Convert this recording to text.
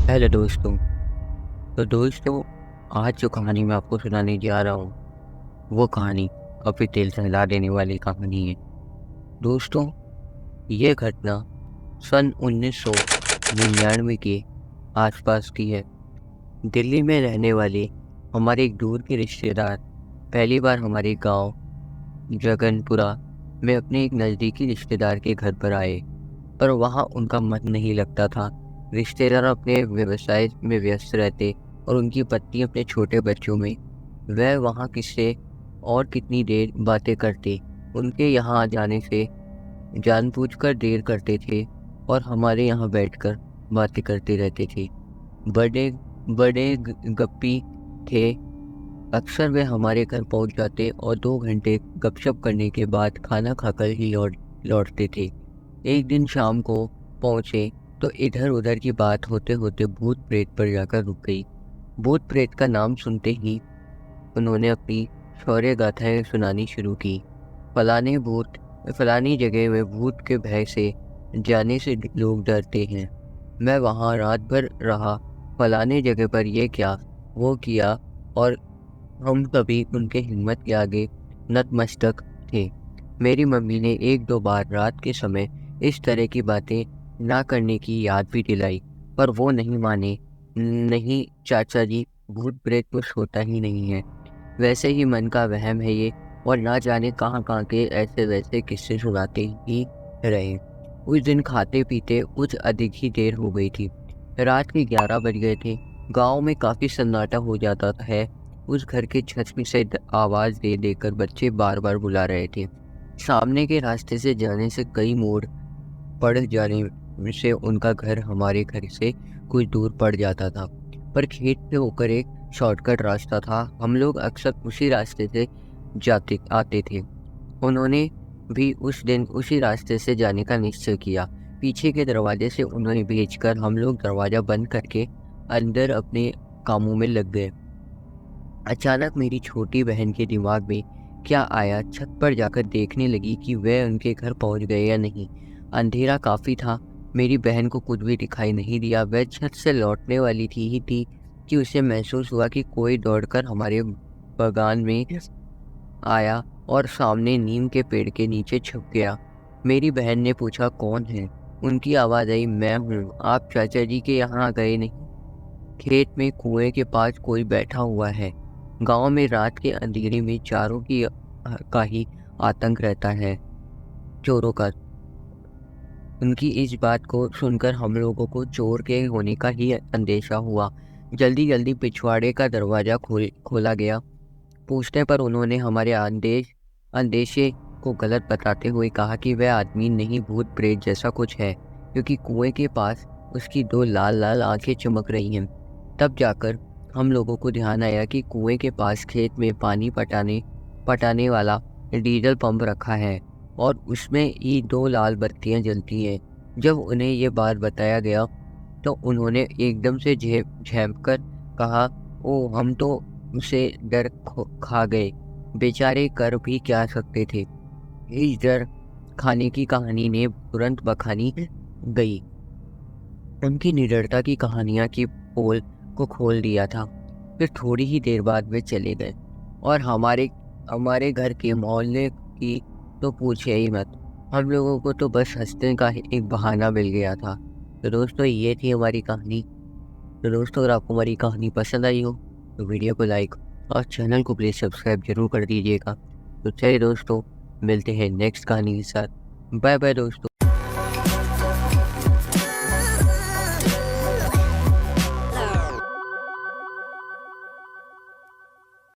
Hello दोस्तों, आज जो कहानी मैं आपको सुनाने जा रहा हूँ वो कहानी काफ़ी दिल सहला देने वाली कहानी है। दोस्तों, ये घटना सन 1999 के आसपास की है। दिल्ली में रहने वाले हमारे एक दूर के रिश्तेदार पहली बार हमारे गांव जगनपुरा में अपने एक नज़दीकी रिश्तेदार के घर पर आए, पर वहाँ उनका मन नहीं लगता था। रिश्तेदार अपने व्यवसाय में व्यस्त रहते और उनकी पत्नी अपने छोटे बच्चों में। वह वहाँ किससे और कितनी देर बातें करते। उनके यहाँ आ जाने से जानबूझकर देर करते थे और हमारे यहाँ बैठकर बातें करते रहते थे। बड़े बड़े गप्पी थे। अक्सर वे हमारे घर पहुंच जाते और 2 घंटे गपशप करने के बाद खाना खाकर ही लौटते थे। एक दिन शाम को पहुंचे तो इधर उधर की बात होते होते भूत प्रेत पर जाकर रुक गई। भूत प्रेत का नाम सुनते ही उन्होंने अपनी शौर्य गाथाएं सुनानी शुरू की। फलानी जगह में भूत के भय से जाने से लोग डरते हैं। मैं वहाँ रात भर रहा। फलाने जगह पर ये किया वो किया, और हम कभी उनके हिम्मत के आगे नतमस्तक थे। मेरी मम्मी ने एक दो बार रात के समय इस तरह की बातें ना करने की याद भी दिलाई, पर वो नहीं माने। नहीं चाचा जी, भूत प्रेत कुछ होता ही नहीं है, वैसे ही मन का वहम है ये, और ना जाने कहाँ कहाँ के ऐसे वैसे किस्से सुनाते ही रहे। उस दिन खाते पीते कुछ अधिक ही देर हो गई थी। रात के 11 बज गए थे। गांव में काफ़ी सन्नाटा हो जाता है। उस घर के छत में से आवाज़ दे देकर बच्चे बार बार बुला रहे थे। सामने के रास्ते से जाने से कई मोड़ पड़ जाने से उनका घर हमारे घर से कुछ दूर पड़ जाता था, पर खेत से होकर एक शॉर्टकट रास्ता था। हम लोग अक्सर उसी रास्ते से जाते आते थे। उन्होंने भी उस दिन उसी रास्ते से जाने का निश्चय किया। पीछे के दरवाजे से उन्हें भेजकर हम लोग दरवाज़ा बंद करके अंदर अपने कामों में लग गए। अचानक मेरी छोटी बहन के दिमाग में क्या आया, छत पर जाकर देखने लगी कि वह उनके घर पहुंच गए या नहीं। अंधेरा काफ़ी था, मेरी बहन को कुछ भी दिखाई नहीं दिया। वह छत से लौटने वाली थी कि उसे महसूस हुआ कि कोई दौड़कर हमारे बागान में आया और सामने नीम के पेड़ के नीचे छुप गया। मेरी बहन ने पूछा, कौन है? उनकी आवाज़ आई, मैं हूँ। आप चाचा जी के यहाँ गए नहीं? खेत में कुएं के पास कोई बैठा हुआ है। गांव में रात के अंधेरे में चारों का ही आतंक रहता है, चोरों का। उनकी इस बात को सुनकर हम लोगों को चोर के होने का ही अंदेशा हुआ। जल्दी जल्दी पिछवाड़े का दरवाज़ा खोला गया। पूछने पर उन्होंने हमारे अंदेशे को गलत बताते हुए कहा कि वह आदमी नहीं, भूत प्रेत जैसा कुछ है, क्योंकि कुएं के पास उसकी 2 लाल लाल आंखें चमक रही हैं। तब जाकर हम लोगों को ध्यान आया कि कुएं के पास खेत में पानी पटाने वाला डीजल पंप रखा है और उसमें ही 2 लाल बत्तियां जलती हैं। जब उन्हें ये बात बताया गया तो उन्होंने एकदम से झेप कर कहा, ओ, हम तो उसे डर खा गए। बेचारे कर भी क्या सकते थे। इस डर खाने की कहानी ने तुरंत बखानी गई। उनकी निडरता की कहानियां की पोल को खोल दिया था। फिर थोड़ी ही देर बाद वे चले गए, और हमारे घर के मोहल्ले की तो पूछे ही मत। हम लोगों को तो बस हंसने का ही एक बहाना मिल गया था। तो दोस्तों, ये थी हमारी कहानी। तो दोस्तों, अगर आपको हमारी कहानी पसंद आई हो तो वीडियो को लाइक और चैनल को प्लीज़ सब्सक्राइब जरूर कर दीजिएगा। तो चलिए दोस्तों, मिलते हैं नेक्स्ट कहानी के साथ। बाय बाय दोस्तों।